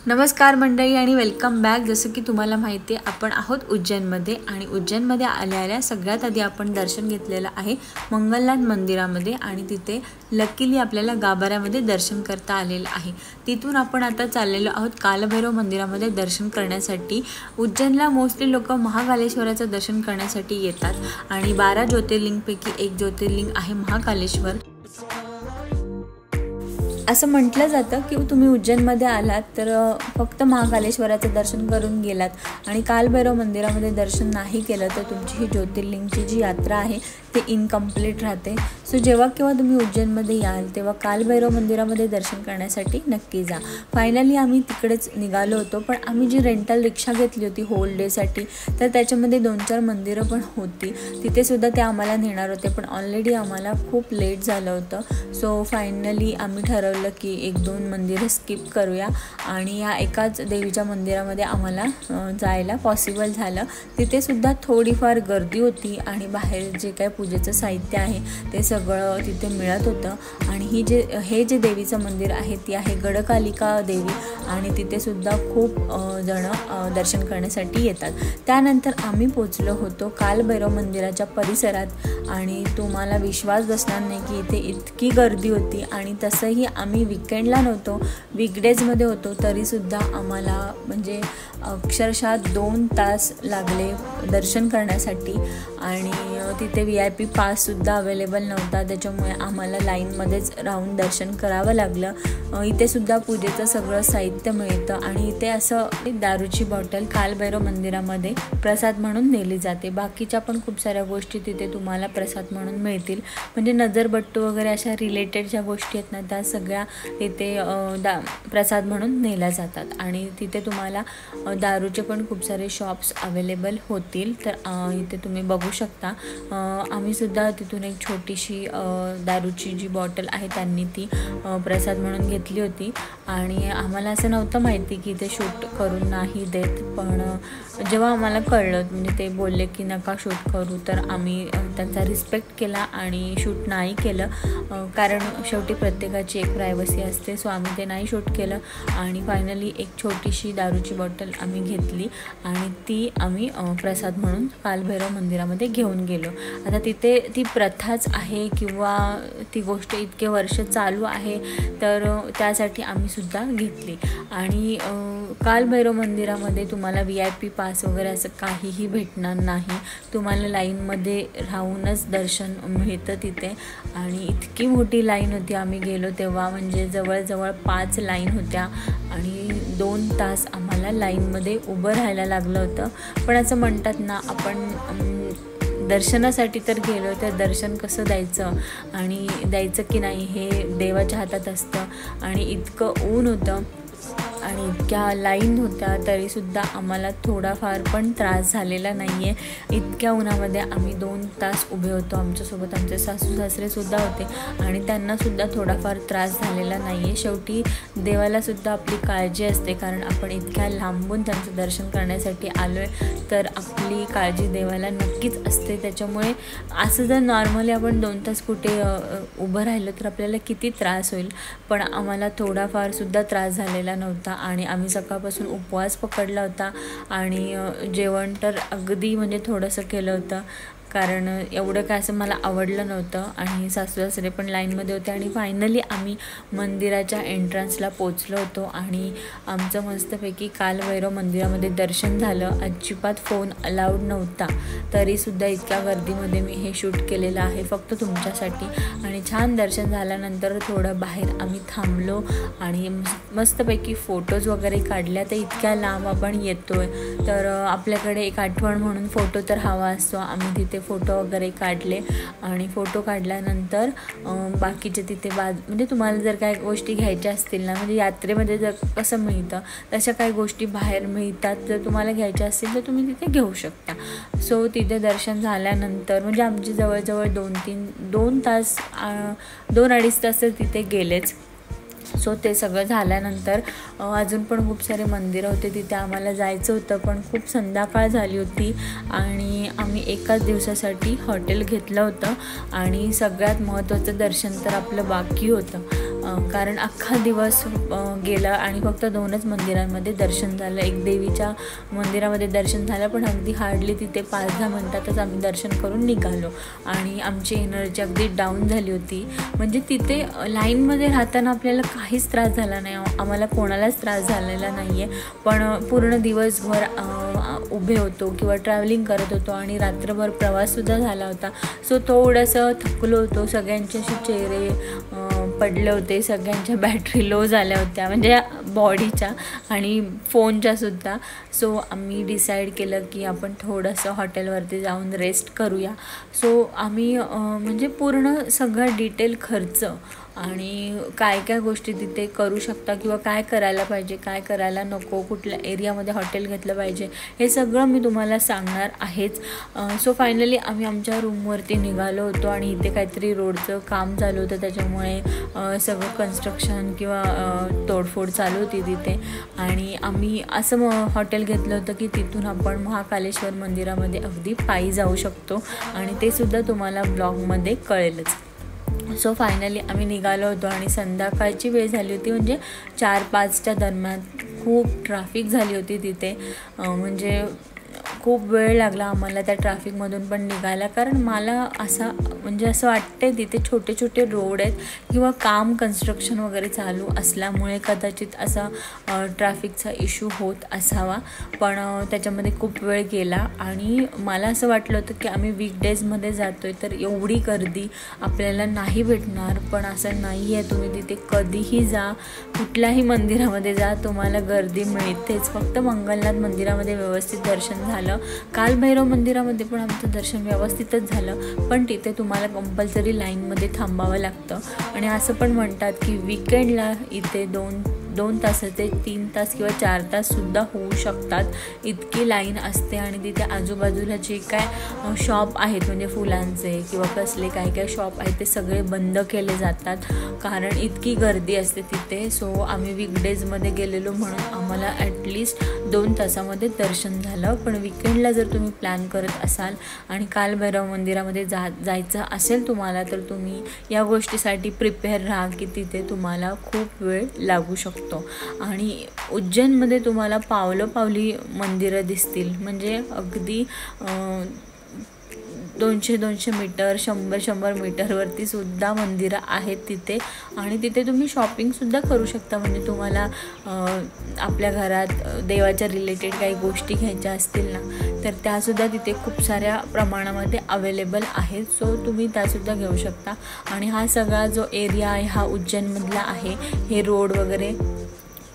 नमस्कार मंडळी आणि वेलकम बॅक। जसं की तुम्हाला माहिती आहे आपण आहोत उज्जैनमध्ये आणि उज्जैनमध्ये आल्या सगळ्यात आधी आपण दर्शन घेतलेलं आहे मंगलनाथ मंदिरामध्ये आणि तिथे लकीली आपल्याला गाभाऱ्यामध्ये दर्शन करता आलेलं आहे। तिथून आपण आता चाललेलो आहोत कालभैरव मंदिरामध्ये दर्शन करण्यासाठी। उज्जैनला मोस्टली लोक महाकालेश्वराचं दर्शन करण्यासाठी येतात आणि 12 ज्योतिर्लिंगपैकी एक ज्योतिर्लिंग आहे महाकालेश्वर। असं म्हटलं जातं की तुम्ही उज्जैनमध्ये आलात तर फक्त महाकालेश्वराचं दर्शन करून गेलात आणि कालभैरव मंदिरामध्ये दर्शन नाही केलं तर तुमची ही ज्योतिर्लिंगची जी यात्रा आहे ते इनकम्प्लीट राहते। सो जेव्हा केव्हा तुम्ही उज्जैनमध्ये याल तेव्हा कालभैरव मंदिरामध्ये दर्शन करण्यासाठी नक्की जा। फायनली आम्ही तिकडेच निघालो होतो, पण आम्ही जी रेंटल रिक्षा घेतली होती होल डेसाठी तर त्याच्यामध्ये 2-4 मंदिरं पण होती, तिथे सुद्धा ते आम्हाला नेणार होते, पण ऑलरेडी आम्हाला खूप लेट झालं होतं। सो फायनली आम्ही ठरवलं की 1-2 मंदिरं स्किप करूया आणि या एकाच देवीच्या मंदिरामध्ये आम्हाला जायला पॉसिबल झालं। तिथे सुद्धा थोडीफार गर्दी होती आणि बाहेर जे काही पूजेचं साहित्य आहे ते सगळं तिथे मिळत होतं आणि हे जे देवीचं मंदिर आहे ती आहे गडकालिका देवी आणि तिथे सुद्धा खूप जण दर्शन करण्यासाठी येतात। त्यानंतर आम्ही पोचलो होतो कालभैरव मंदिराच्या परिसरात आणि तुम्हाला विश्वास बसणार नाही की इथे इतकी गर्दी होती आणि तसंही आम्ही वीकेंडला नव्हतो, वीकडेजमध्ये होतो, तरीसुद्धा आम्हाला म्हणजे अक्षरशः 2 तास लागले दर्शन करण्यासाठी आणि तिथे VIP पाससुद्धा अवेलेबल नव्हता, त्याच्यामुळे आम्हाला लाईनमध्येच राहून दर्शन करावं लागलं। इथे सुद्धा पूजेचं सगळं साहित्य मिळतं आणि इथे असं दारूची बॉटल कालभैरव मंदिरामध्ये प्रसाद म्हणून नेली जाते। बाकीच्या पण खूप साऱ्या गोष्टी तिथे तुम्हाला प्रसाद म्हणून मिळतील, म्हणजे नजरबट्टू वगैरे अशा रिलेटेड ज्या गोष्टी आहेत ना त्या सगळ्या तिथे प्रसाद म्हणून नेल्या जातात आणि तिथे तुम्हाला दारूचे पण खूप सारे शॉप्स अवेलेबल होतील, तर इथे तुम्ही बघू शकता। आम्ही सुद्धा तिथून एक छोटीशी दारूची जी बॉटल आहे त्यांनी ती प्रसाद म्हणून घेतली होती आणि आम्हाला असं नव्हतं माहिती की ते शूट करून नाही देत, पण जेव्हा आम्हाला कळलं म्हणजे ते बोलले की नका शूट करू तर आम्ही त्यांचा रिस्पेक्ट केला आणि शूट नाही केलं, कारण शेवटी प्रत्येकाची एक प्रायव्हसी असते। सो आम्ही ते नाही शूट केलं आणि फायनली एक छोटीशी दारूची बॉटल आम्ही घेतली आणि ती आम्ही प्रसाद म्हणून कालभैरव मंदिरामध्ये घेऊन गेलो। आता तिथे ती प्रथाच आहे किंवा ती गोष्ट इतके वर्ष चालू आहे तर त्यासाठी आम्ही सुद्धा घेतली आणि कालभैरव मंदिरामध्ये तुम्हाला VIP पास वगैरे असं काहीही भेटणार नाही, तुम्हाला लाईनमध्ये राहूनच दर्शन मिळतं तिथे आणि इतकी मोठी लाईन होती। आम्ही गेलो तेव्हा म्हणजे जवळजवळ 5 लाईन होत्या आणि 2 तास आम्हाला लाईनमध्ये उभं राहायला लागलं होतं। पण असं म्हणतात ना आपण दर्शनासाठी तर गेलो तर दर्शन कसं द्यायचं आणि द्यायचं की नाही हे देवाच्या हातात असतं आणि इतकं ऊन होतं आणि इतक्या लाईन होत्या तरीसुद्धा आम्हाला थोडाफार पण त्रास झालेला नाही आहे। इतक्या उन्हामध्ये आम्ही 2 तास उभे होतो, आमच्यासोबत आमचे सासू सासरेसुद्धा होते आणि त्यांनासुद्धा थोडाफार त्रास झालेला नाही आहे। शेवटी देवालासुद्धा आपली काळजी असते, कारण आपण इतक्या लांबून त्यांचं दर्शन करण्यासाठी आलो आहे तर आपली काळजी देवाला नक्कीच असते। त्याच्यामुळे असं जर नॉर्मली आपण 2 तास कुठे उभं राहिलं तर आपल्याला किती त्रास होईल, पण आम्हाला थोडाफारसुद्धा त्रास झालेला नव्हता आणि आम्ही सकाळपासून उपवास पकडला होता आणि जेवण तर अगदी म्हणजे थोडंसं केलं होतं, कारण एवढं काय असं मला आवडलं नव्हतं आणि सासू सासरे पण लाईनमध्ये होते आणि फायनली आम्ही मंदिराच्या एंट्रन्सला पोचलो होतो आणि आमचं मस्तपैकी कालभैरव मंदिरामध्ये दर्शन झालं। अजिबात फोन अलाउड नव्हता, तरीसुद्धा इतक्या गर्दीमध्ये मी हे शूट केलेलं आहे फक्त तुमच्यासाठी आणि छान दर्शन झाल्यानंतर थोडं बाहेर आम्ही थांबलो आणि मस्तपैकी फोटोज वगैरे काढल्या। तर इतक्या लांब आपण येतोय तर आपल्याकडे एक आठवण म्हणून फोटो तर हवा असतो। आम्ही तिथे फोटो वगैरे काढले आणि फोटो काढल्यानंतर बाकीचे तिथे म्हणजे तुम्हाला जर काही गोष्टी घ्यायच्या असतील ना, म्हणजे यात्रेमध्ये जर कसं मिळतं तशा काही गोष्टी बाहेर मिळतात, जर तुम्हाला घ्यायच्या असतील तर तुम्ही तिथे घेऊ शकता। सो तिथे दर्शन झाल्यानंतर म्हणजे आमचे जवळजवळ 2 तास 2-2.5 तास तर तिथे गेलेच। सो ते सगळं झाल्यानंतर अजून पण खूप सारे मंदिरं होते तिथे आम्हाला जायचं होतं, पण खूप संध्याकाळ झाली होती आणि आम्ही एकाच दिवसासाठी हॉटेल घेतलं होतं आणि सगळ्यात महत्त्वाचं दर्शन तर आपलं बाकी होतं। कारण अख्खा दिवस गेला आणि फक्त 2च मंदिरांमध्ये दर्शन झालं. एक देवीच्या मंदिरामध्ये दर्शन झालं, पण अगदी हार्डली तिथे 5-10 मिनटातच आम्ही दर्शन करून निघालो आणि आमची एनर्जी अगदी डाऊन झाली होती. म्हणजे तिथे लाईनमध्ये राहताना आपल्याला काहीच त्रास झाला नाही, आम्हाला कोणालाच त्रास झालेला नाही आहे. पण पूर्ण दिवसभर उभे होतो किंवा ट्रॅव्हलिंग करत होतो आणि रात्रभर प्रवाससुद्धा झाला होता. सो थोडंसं थकलो होतो, सगळ्यांचे असे चेहरे पडले होते, सगळ्यांच्या बॅटरी लो झाल्या होत्या, म्हणजे बॉडीच्या आणि फोनच्यासुद्धा. सो आम्ही डिसाईड केलं की आपण थोडंसं हॉटेलवरती जाऊन रेस्ट करूया. सो आम्ही म्हणजे पूर्ण सगळा डिटेल खर्च आणि काय काय गोष्टी तिथे करू शकता किंवा काय करायला पाहिजे, काय करायला नको, कुठल्या एरियामध्ये हॉटेल घेतलं पाहिजे, हे सगळं मी तुम्हाला सांगणार आहेच. सो फायनली आम्ही आमच्या रूमवरती निघालो होतो आणि इथे काहीतरी रोडचं काम चालू होतं, त्याच्यामुळे सगळं कन्स्ट्रक्शन किंवा तोडफोड चालू होती तिथे. आणि आम्ही असं हॉटेल घेतलं होतं की तिथून आपण महाकालेश्वर मंदिरामध्ये अगदी पायी जाऊ शकतो आणि ते सुद्धा तुम्हाला ब्लॉगमध्ये कळेलच. सो फायनली आम्ही निघालो होतो आणि संध्याकाळची वेळ झाली होती, म्हणजे 4-5च्या दरम्यान. खूप ट्रॅफिक झाली होती तिथे, म्हणजे खूप वेळ लागला आम्हाला त्या ट्रॅफिकमधून पण निघायला. कारण मला असं वाटते तिथे छोटे छोटे रोड आहेत किंवा काम कन्स्ट्रक्शन वगैरे चालू असल्यामुळे कदाचित असा ट्रॅफिकचा इश्यू होत असावा, पण त्याच्यामध्ये खूप वेळ गेला. आणि मला असं वाटलं होतं की आम्ही वीकडेजमध्ये जातो आहे तर एवढी गर्दी आपल्याला नाही भेटणार, पण असं नाही आहे. तुम्ही तिथे कधीही जा, कुठल्याही मंदिरामध्ये जा, तुम्हाला गर्दी मिळतेच. फक्त मंगलनाथ मंदिरामध्ये व्यवस्थित दर्शन झालं, कालभैरव मंदिरामध्ये पण आमचं दर्शन व्यवस्थितच झालं, पण तिथे तुम्हाला कंपल्सरी लाईनमध्ये थांबावं लागतं. आणि असं पण म्हणतात की वीकेंडला इथे 2 तासाचे 3 तास किंवा 4 ताससुद्धा होऊ शकतात, इतकी लाईन असते. आणि तिथे आजूबाजूला जे काय शॉप आहेत, म्हणजे फुलांचे किंवा कसले काय काय शॉप आहेत, ते सगळे बंद केले जातात कारण इतकी गर्दी असते तिथे. सो आम्ही वीकडेजमध्ये गेलेलो म्हणून आम्हाला ॲटलिस्ट 2 तासामध्ये दर्शन झालं. पण वीकेंडला जर तुम्ही प्लॅन करत असाल आणि कालभैरव मंदिरामध्ये जायचं असेल तुम्हाला, तर तुम्ही या गोष्टीसाठी प्रिपेअर राहा की तिथे तुम्हाला खूप वेळ लागू शकतो. आणि उज्जैनमध्ये तुम्हाला पावलोपावली मंदिरं दिसतील, म्हणजे अगदी 200-200 मीटर, 100-100 मीटरवरती सुद्धा मंदिरं आहेत तिथे. आणि तिथे तुम्ही शॉपिंगसुद्धा करू शकता, म्हणजे तुम्हाला आपल्या घरात देवाच्या रिलेटेड काही गोष्टी घ्यायच्या असतील ना, तर त्यासुद्धा तिथे खूप साऱ्या प्रमाणामध्ये अवेलेबल आहेत. सो तुम्ही त्यासुद्धा घेऊ शकता. आणि हा सगळा जो एरिया आहे हा उज्जैनमधला आहे. हे रोड वगैरे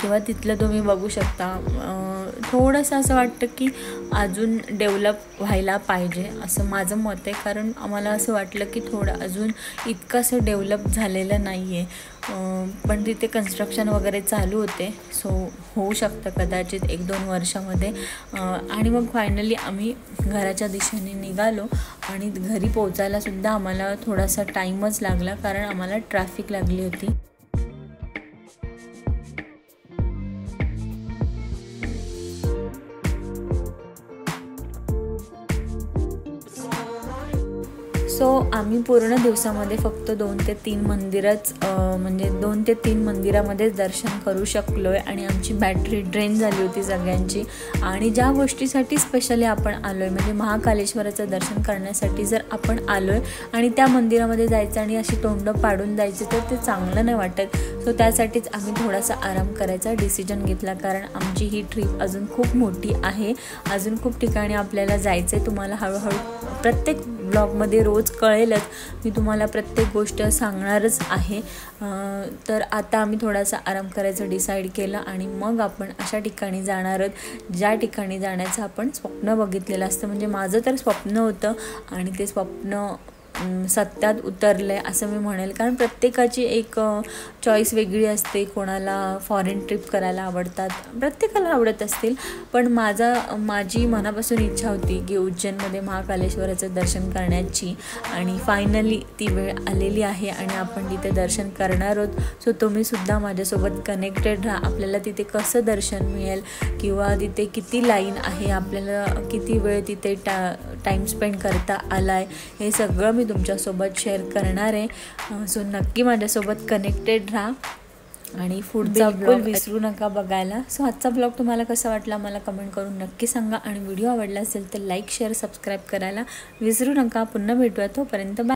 किंवा तिथलं तुम्ही बघू शकता. थोडंसं असं वाटतं की अजून डेव्हलप व्हायला पाहिजे, असं माझं मत आहे. कारण आम्हाला असं वाटलं की थोडं अजून इतकं असं डेव्हलप झालेलं नाही आहे, पण तिथे कन्स्ट्रक्शन वगैरे चालू होते. सो होऊ शकतं कदाचित 1-2 वर्षामध्ये. आणि मग फायनली आम्ही घराच्या दिशेने निघालो आणि घरी पोचायलासुद्धा आम्हाला थोडासा टाईमच लागला, कारण आम्हाला ट्रॅफिक लागली होती. सो आम्ही पूर्ण दिवसामध्ये फक्त 2 ते 3 मंदिरच म्हणजे 2 ते 3 मंदिरामध्येच दर्शन करू शकलो आहे. आणि आमची बॅटरी ड्रेन झाली होती सगळ्यांची. आणि ज्या गोष्टीसाठी स्पेशली आपण आलो आहे, म्हणजे महाकालेश्वराचं दर्शन करण्यासाठी जर आपण आलो आहे आणि त्या मंदिरामध्ये जायचं आणि अशी तोंड पाडून जायची, तर ते चांगलं नाही वाटत. सो त्यासाठीच आम्ही थोडासा आराम करायचा डिसिजन घेतला, कारण आमची ही ट्रिप अजून खूप मोठी आहे, अजून खूप ठिकाणी आपल्याला जायचं आहे. तुम्हाला हळूहळू प्रत्येक ब्लॉगमध्ये रोज कळेलच, मी तुम्हाला प्रत्येक गोष्ट सांगणारच आहे. तर आता आम्ही थोडासा आराम करायचं डिसाईड केलं आणि मग आपण अशा ठिकाणी जाणार आहोत ज्या ठिकाणी जाण्याचं आपण स्वप्न बघितलेलं असतं. म्हणजे माझं तर स्वप्न होतं आणि ते स्वप्न सत्यात उतरलं आहे असं मी म्हणेल. कारण प्रत्येकाची एक चॉईस वेगळी असते. कोणाला फॉरेन ट्रिप करायला आवडतात, प्रत्येकाला आवडत असतील, पण माझी मनापासून इच्छा होती की उज्जैनमध्ये महाकालेश्वराचं दर्शन करण्याची. आणि फायनली ती वेळ आलेली आहे आणि आपण तिथे दर्शन करणार आहोत. सो तुम्हीसुद्धा माझ्यासोबत कनेक्टेड राहा. आपल्याला तिथे कसं दर्शन मिळेल किंवा तिथे किती लाईन आहे, आपल्याला किती वेळ तिथे टाईम स्पेंड करता आला आहे, हे सगळं मी तुमच्यासोबत शेअर करणार आहे. सो नक्की माझ्यासोबत कनेक्टेड राहा आणि पुढचा ब्लॉग विसरू नका बघायला. सो आजचा ब्लॉग तुम्हाला कसा वाटला मला कमेंट करून नक्की सांगा आणि व्हिडिओ आवडला असेल तर लाईक शेअर सबस्क्राईब करायला विसरू नका. पुन्हा भेटूया, तोपर्यंत बाय.